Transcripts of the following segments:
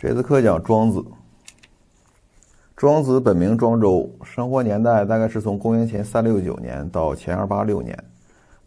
这次课讲庄子。庄子本名庄周，生活年代大概是从公元前369年到前286年，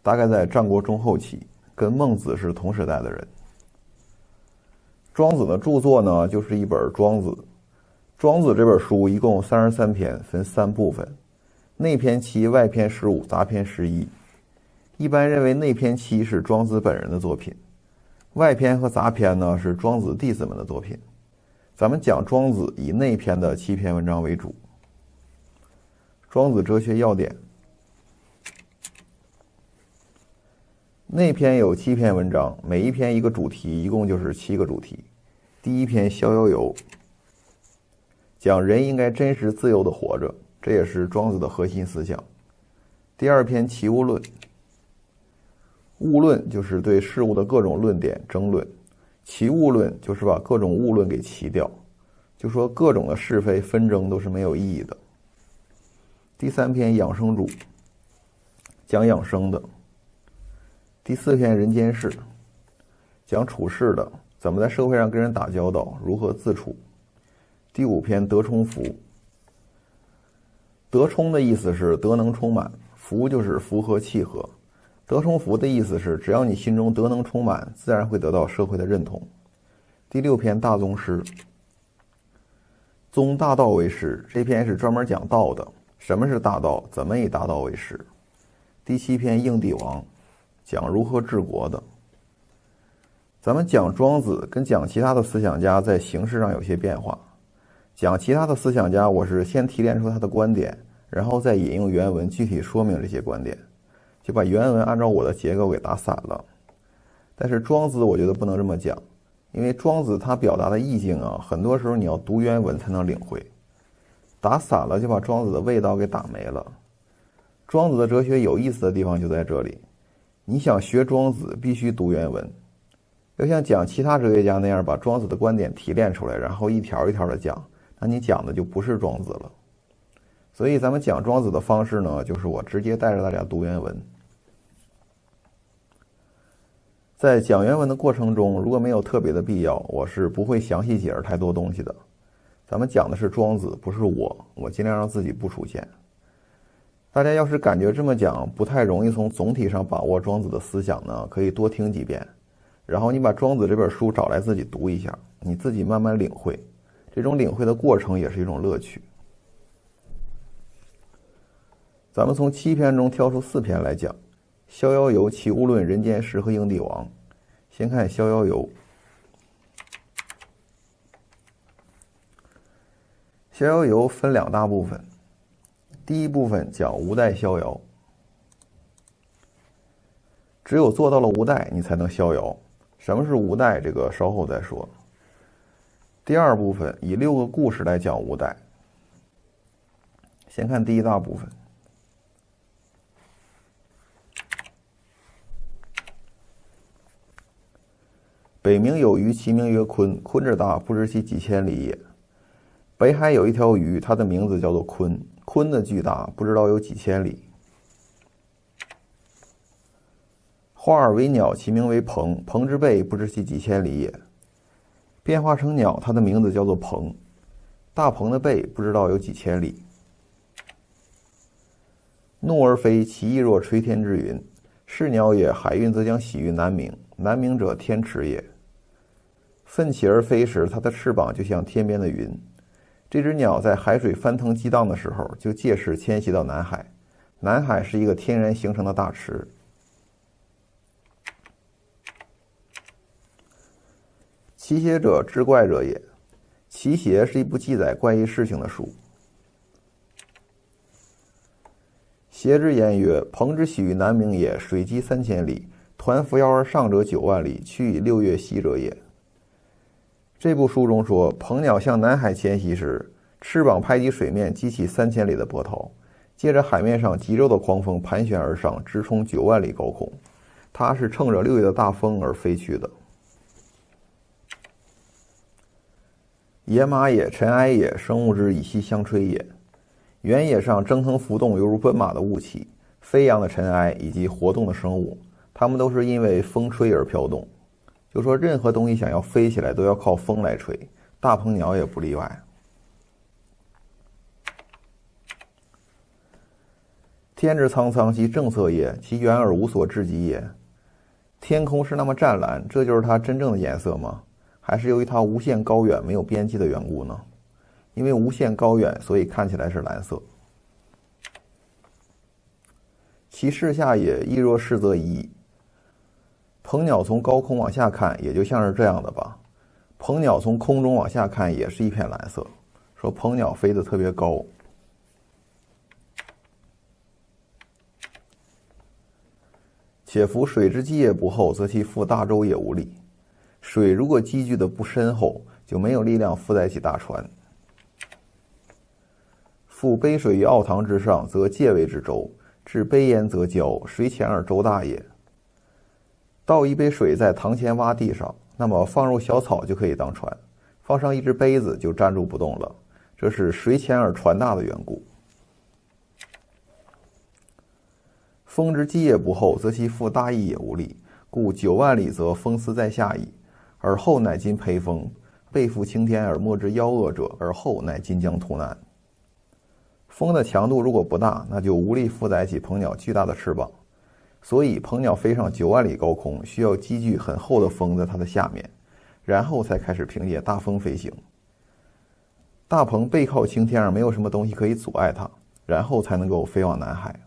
大概在战国中后期，跟孟子是同时代的人。庄子的著作呢，就是一本《庄子》。庄子这本书一共33篇，分3部分，内篇7，外篇15，杂篇11。一般认为内篇7是庄子本人的作品，外篇和杂篇呢是庄子弟子们的作品。咱们讲庄子以内篇的7篇文章为主。庄子哲学要点，内篇有7篇文章，每一篇一个主题，一共就是7个主题。第一篇《逍遥游》，讲人应该真实自由地活着，这也是庄子的核心思想。第二篇《齐物论》，物论就是对事物的各种论点争论，齐物论就是把各种物论给齐掉，就说各种的是非纷争都是没有意义的。第3篇《养生主》，讲养生的。第4篇《人间世》，讲处事的，怎么在社会上跟人打交道，如何自处。第5篇《德充福》，德充的意思是德能充满，福就是符合契合。德充福的意思是只要你心中德能充满，自然会得到社会的认同。第6篇《大宗师》，宗大道为师，这篇是专门讲道的，什么是大道，怎么以大道为师。第7篇《应帝王》，讲如何治国的。咱们讲庄子跟讲其他的思想家在形式上有些变化。讲其他的思想家，我是先提炼出他的观点，然后再引用原文具体说明这些观点，就把原文按照我的结构给打散了。但是庄子我觉得不能这么讲，因为庄子他表达的意境啊，很多时候你要读原文才能领会，打散了就把庄子的味道给打没了。庄子的哲学有意思的地方就在这里，你想学庄子必须读原文，要像讲其他哲学家那样把庄子的观点提炼出来，然后一条一条的讲，那你讲的就不是庄子了。所以咱们讲庄子的方式呢，就是我直接带着大家读原文。在讲原文的过程中，如果没有特别的必要，我是不会详细解释太多东西的。咱们讲的是庄子，不是我尽量让自己不出现。大家要是感觉这么讲不太容易从总体上把握庄子的思想呢，可以多听几遍，然后你把庄子这本书找来自己读一下，你自己慢慢领会，这种领会的过程也是一种乐趣。咱们从7篇中挑出4篇来讲，逍遥游、齐物论、人间世和应帝王。先看逍遥游。逍遥游分2大部分，第一部分讲无待逍遥，只有做到了无待，你才能逍遥。什么是无待，这个稍后再说。第二部分以6个故事来讲无待。先看第一大部分。北冥有鱼，其名曰鲲，鲲之大，不知其几千里也。北海有一条鱼，它的名字叫做鲲，鲲的巨大，不知道有几千里。化而为鸟，其名为鹏，鹏之背，不知其几千里也。变化成鸟，它的名字叫做鹏，大鹏的背，不知道有几千里。怒而飞，其翼若垂天之云。是鸟也，海运则将徙于南冥，南冥者天池也。奋起而飞时，它的翅膀就像天边的云。这只鸟在海水翻腾激荡的时候，就借势迁徙到南海。南海是一个天然形成的大池。奇邪者，知怪者也。奇邪是一部记载怪异事情的书。邪之言曰：鹏之徙于南冥也，水击3000里，抟扶摇而上者9万里，去以6月息者也。这部书中说，鹏鸟向南海迁徙时，翅膀拍击水面，激起3000里的波涛，借着海面上急骤的狂风盘旋而上，直冲9万里高空。它是乘着6月的大风而飞去的。野马也，尘埃也，生物之以息相吹也。原野上蒸腾浮动犹如奔马的雾气，飞扬的尘埃以及活动的生物，它们都是因为风吹而飘动。就说任何东西想要飞起来都要靠风来吹，大鹏鸟也不例外。天之苍苍，其正色也，其远而无所至极也。天空是那么湛蓝，这就是它真正的颜色吗？还是由于它无限高远、没有边际的缘故呢？因为无限高远，所以看起来是蓝色。其视下也，亦若是则已矣。鹏鸟从高空往下看，也就像是这样的吧。鹏鸟从空中往下看，也是一片蓝色。说鹏鸟飞得特别高。且夫水之积也不厚，则其覆大舟也无力。水如果积聚的不深厚，就没有力量负载起大船。覆杯水于奥堂之上，则介为之舟；至杯焉则交，水浅而舟大也。倒一杯水在堂前洼地上，那么放入小草就可以当船；放上一只杯子就站住不动了，这是水浅而船大的缘故。风之积也不厚，则其覆大翼也无力，故9万里则风丝在下矣。而后乃今培风，背负青天而莫之夭夭者，而后乃今将图难。风的强度如果不大，那就无力负载起鹏鸟巨大的翅膀，所以鹏鸟飞上9万里高空，需要积聚很厚的风在它的下面，然后才开始凭借大风飞行。大鹏背靠青天而没有什么东西可以阻碍它，然后才能够飞往南海。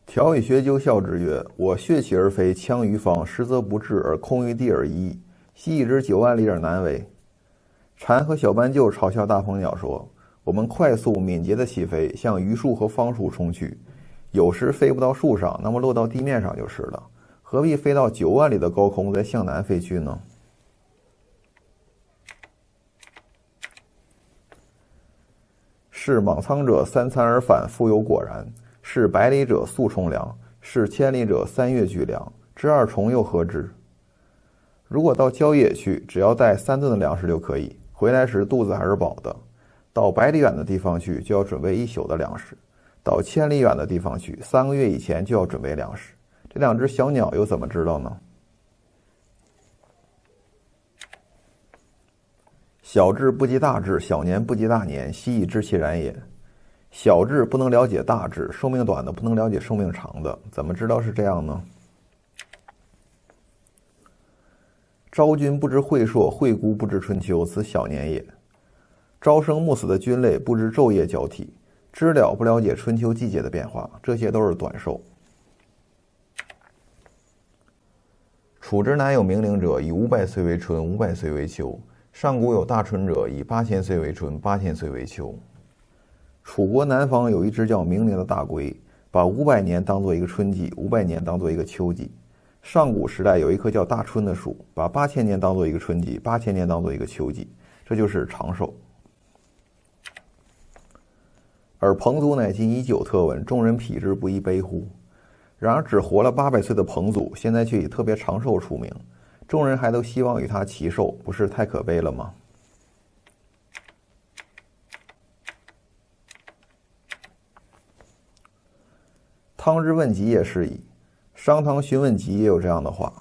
条以学究笑之曰：“我血起而飞，枪于方，实则不至，而空于地而已。昔已知9万里而难为。”蝉和小斑鸠嘲笑大鹏鸟说：“我们快速敏捷的起飞，向榆树和枫树冲去，有时飞不到树上，那么落到地面上就是了。何必飞到9万里的高空再向南飞去呢？”是莽苍者3餐而返，复有果然。是百里者速充粮，是千里者3月聚粮，之二重又何之？如果到郊野去，只要带3顿的粮食就可以，回来时肚子还是饱的。到百里远的地方去，就要准备1宿的粮食；到千里远的地方去，3个月以前就要准备粮食。这2只小鸟又怎么知道呢？小智不及大智，小年不及大年，悉以知其然也。小智不能了解大智，寿命短的不能了解寿命长的，怎么知道是这样呢？昭君不知晦朔，惠姑不知春秋，此小年也。朝生暮死的君类不知昼夜交替，知了不了解春秋季节的变化，这些都是短寿。楚之南有冥灵者，以500岁为春，500岁为秋；上古有大春者，以8000岁为春，8000岁为秋。楚国南方有一只叫冥灵的大龟，把500年当做一个春季，500年当做一个秋季。上古时代有一棵叫大春的树，把8000年当做一个春季，8000年当做一个秋季，这就是长寿。而彭祖乃今以久特闻，众人匹之不亦悲乎？然而只活了800岁的彭祖，现在却以特别长寿出名，众人还都希望与他齐寿，不是太可悲了吗？汤之问疾也是矣。商汤询问疾也有这样的话。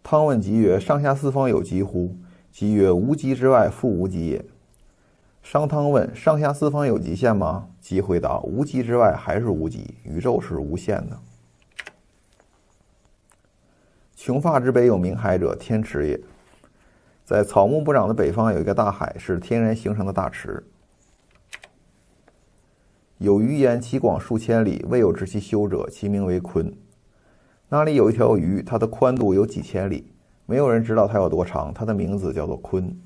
汤问疾曰：“上下四方有疾乎？”疾曰：“无极之外，复无极也。”商汤问：“上下四方有极限吗？”疾回答：“无极之外还是无极，宇宙是无限的。”穷发之北有冥海者，天池也。在草木不长的北方有一个大海，是天然形成的大池。有鱼焉，其广数千里，未有知其修者，其名为鲲。那里有一条鱼，它的宽度有几千里，没有人知道它有多长，它的名字叫做鲲。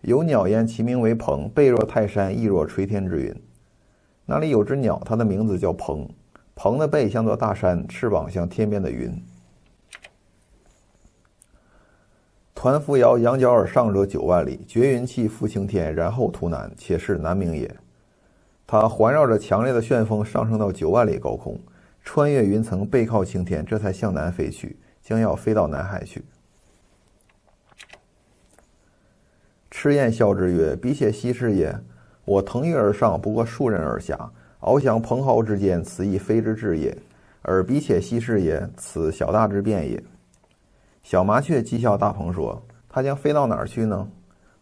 有鸟焉，其名为鹏，背若泰山，翼若垂天之云。那里有只鸟，它的名字叫鹏，鹏的背像座大山，翅膀像天边的云。抟扶摇，仰角而上者9万里，绝云气，覆青天，然后图南，且是南冥也。它环绕着强烈的旋风上升到9万里高空，穿越云层，背靠青天，这才向南飞去，将要飞到南海去。赤焰笑之曰：“彼且奚是也？我腾跃而上，不过数人而下，翱翔蓬蒿之间，此亦非之至也。而彼且奚是也？此小大之变也。”小麻雀讥笑大鹏说：“它将飞到哪儿去呢？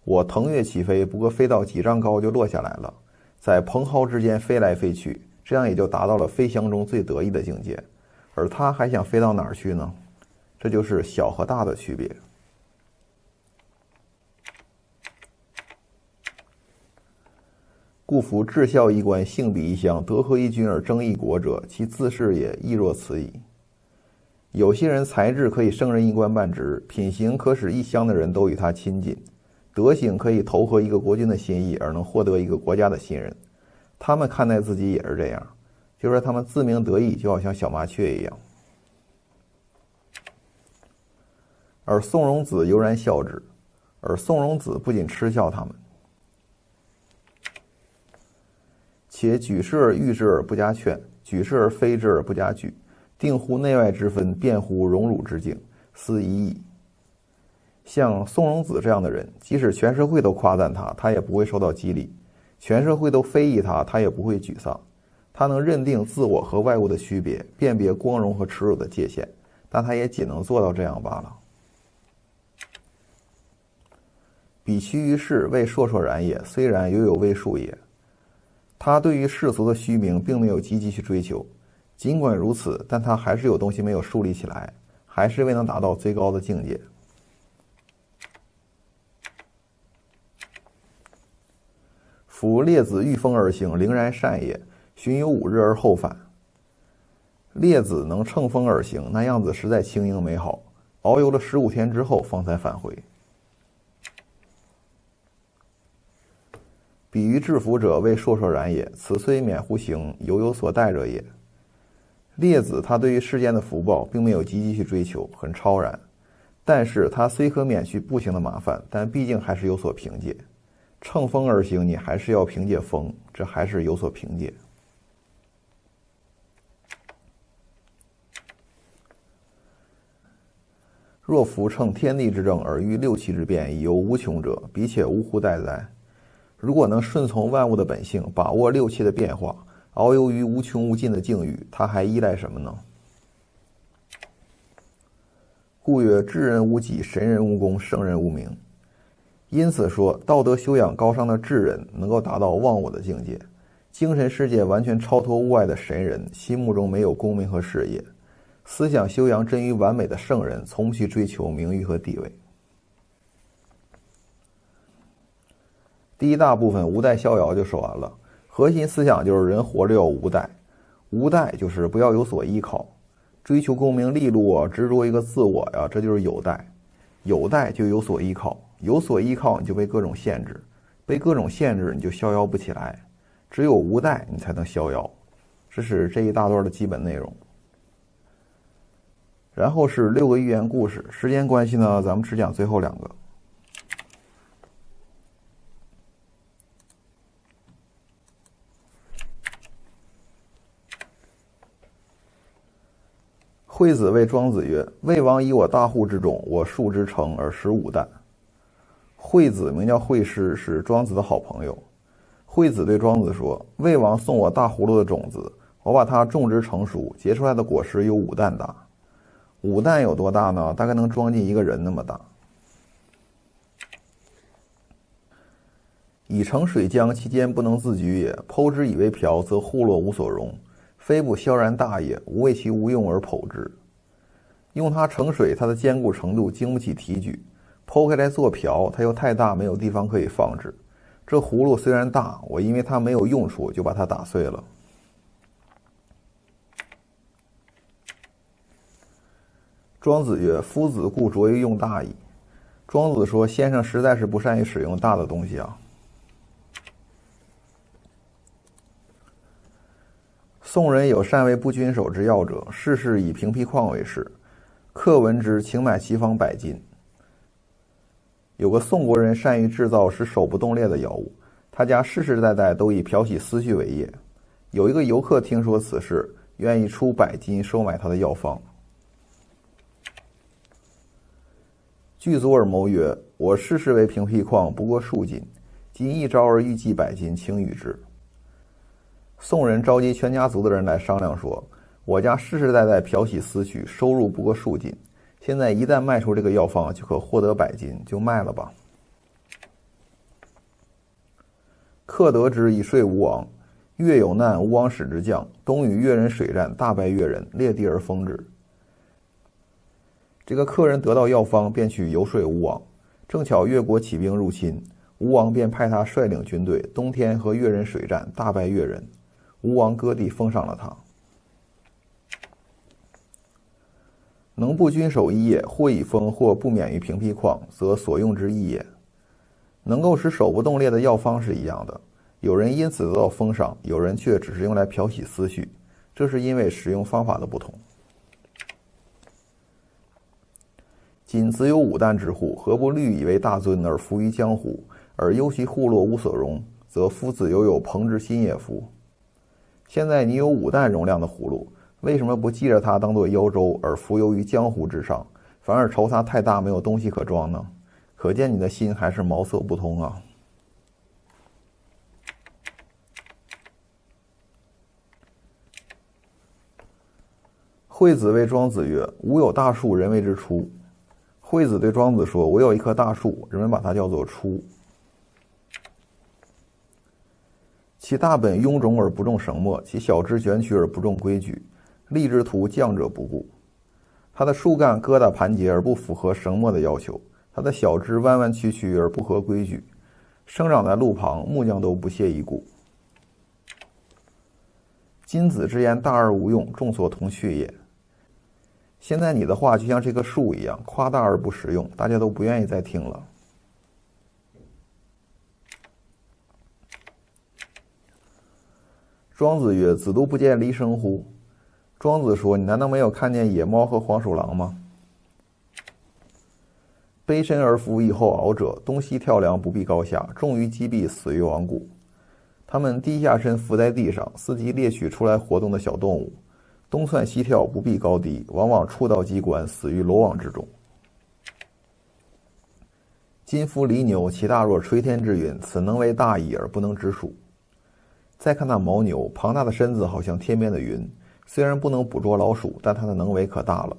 我腾跃起飞，不过飞到几丈高就落下来了，在蓬蒿之间飞来飞去，这样也就达到了飞翔中最得意的境界。而它还想飞到哪儿去呢？这就是小和大的区别。”故夫至孝一官，性比一乡，德合一君而争一国者，其自是也，亦若此矣。有些人才智可以胜任一官半职，品行可使一乡的人都与他亲近，德行可以投合一个国君的心意，而能获得一个国家的信任。他们看待自己也是这样，就是说他们自鸣得意，就好像小麻雀一样。而宋荣子悠然笑之，而宋荣子不仅嗤笑他们，且举事而喻之而不加劝，举事而非之而不加惧，定乎内外之分，辩乎荣辱之境，斯一矣。像宋荣子这样的人，即使全社会都夸赞他，他也不会受到激励；全社会都非议他，他也不会沮丧。他能认定自我和外物的区别，辨别光荣和耻辱的界限，但他也仅能做到这样罢了。彼趋于世，谓烁烁然也，虽然犹有未数也。他对于世俗的虚名并没有积极去追求，尽管如此，但他还是有东西没有树立起来，还是未能达到最高的境界。夫列子御风而行，凌然善也，巡游5日而后返。列子能乘风而行，那样子实在轻盈美好，遨游了15天之后方才返回。比于制服者，谓烁烁然也，此虽免乎行，犹有所待者也。列子他对于世间的福报并没有积极去追求，很超然，但是他虽可免去步行的麻烦，但毕竟还是有所凭借。乘风而行，你还是要凭借风，这还是有所凭借。若夫乘天地之正而御六气之变，以游无穷者，彼且呜呼待哉？如果能顺从万物的本性，把握六气的变化，遨游于无穷无尽的境遇，他还依赖什么呢？故曰：智人无己，神人无功，圣人无名。因此说，道德修养高尚的智人能够达到忘我的境界，精神世界完全超脱物外的神人，心目中没有功名和事业，思想修养臻于完美的圣人，从不去追求名誉和地位。第一大部分无待逍遥就说完了，核心思想就是人活着要无待，无待就是不要有所依靠，追求功名利禄啊，执着一个自我呀，这就是有待。有待就有所依靠，有所依靠你就被各种限制，被各种限制你就逍遥不起来，只有无待你才能逍遥。这是这一大段的基本内容。然后是6个寓言故事，时间关系呢，咱们只讲最后2个。惠子谓庄子曰：“魏王以我大户之众，我数之成而食5担。”惠子名叫惠施，是庄子的好朋友。惠子对庄子说：“魏王送我大葫芦的种子，我把它种植成熟，结出来的果实有5担大。5担有多大呢？大概能装进一个人那么大。以成水浆，其间不能自举也。剖之以为瓢，则户落无所容。非不萧然大也，吾为其无用而剖之。用它盛水，它的坚固程度经不起提举；剖开来做瓢，它又太大，没有地方可以放置。这葫芦虽然大，我因为它没有用处，就把它打碎了。”庄子曰：“夫子固着于用大矣。”庄子说：“先生实在是不善于使用大的东西啊。”宋人有善为不均守之要者，世事以平皮矿为事。客闻之，请买其方100斤。有个宋国人善于制造使手不冻裂的药物，他家世世代代都以漂洗丝絮为业。有一个游客听说此事，愿意出100斤收买他的药方。具足而谋曰：“我世世为平皮矿，不过数斤，今一朝而欲计100斤，请与之。”宋人召集全家族的人来商量说，我家世世代代漂洗丝絮，收入不过数斤，现在一旦卖出这个药方，就可获得100斤，就卖了吧。客得之以说吴王，越有难，吴王使之将，东与越人水战，大败越人，裂地而封之。这个客人得到药方，便去游说吴王，正巧越国起兵入侵，吴王便派他率领军队，冬天和越人水战，大败越人。吴王割地封赏了他。能不君守一业，或以封，或不免于平辟旷，则所用之义也。能够使手不冻裂的药方是一样的，有人因此得到封赏，有人却只是用来漂洗丝絮，这是因为使用方法的不同。今子有5担之户，何不虑以为大尊而服于江湖，而忧其户落无所容，则夫子犹有朋之心也夫。现在你有5担容量的葫芦，为什么不记着它当作腰舟而浮游于江湖之上，反而愁它太大没有东西可装呢？可见你的心还是茅塞不通啊。惠子谓庄子曰：吾有大树，人谓之初。惠子对庄子说，我有一棵大树，人们把它叫做初。其大本臃肿而不重绳墨，其小枝卷曲而不重规矩，立之徒降者不顾。它的树干疙瘩盘结而不符合绳墨的要求，它的小枝弯弯曲曲而不合规矩，生长在路旁，木匠都不屑一顾。今子之言大而无用，众所同去也。现在你的话就像这棵树一样，夸大而不实用，大家都不愿意再听了。庄子曰：子都不见离生乎？庄子说，你难道没有看见野猫和黄鼠狼吗？卑身而伏以后敖者，东西跳梁，不避高下，重于击毙，死于亡谷。他们低下身伏在地上，伺机猎取出来活动的小动物，东窜西跳，不避高低，往往触到机关，死于罗网之中。今夫离牛，其大若垂天之云，此能为大矣而不能直属。再看那牦牛，庞大的身子好像天边的云，虽然不能捕捉老鼠，但它的能为可大了。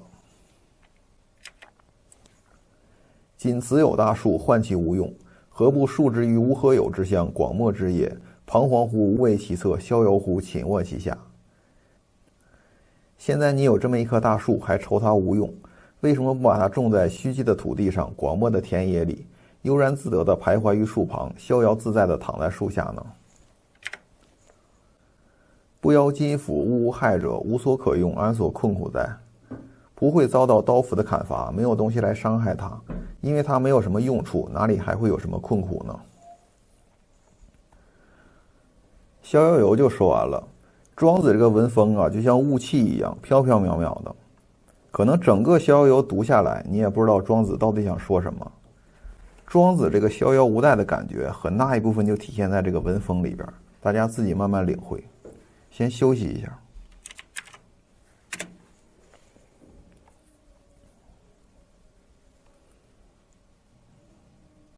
今子有大树，患其无用，何不树之于无何有之乡，广漠之野，彷徨乎无为其侧，逍遥乎寝卧其下。现在你有这么一棵大树，还愁它无用，为什么不把它种在虚瘠的土地上，广漠的田野里，悠然自得地徘徊于树旁，逍遥自在地躺在树下呢？不邀金斧，物无害者，无所可用，安所困苦哉？不会遭到刀斧的砍伐，没有东西来伤害它，因为它没有什么用处，哪里还会有什么困苦呢？逍遥游就说完了。庄子这个文风啊，就像雾气一样，飘飘渺渺的。可能整个逍遥游读下来，你也不知道庄子到底想说什么。庄子这个逍遥无待的感觉，很大一部分就体现在这个文风里边，大家自己慢慢领会。先休息一下。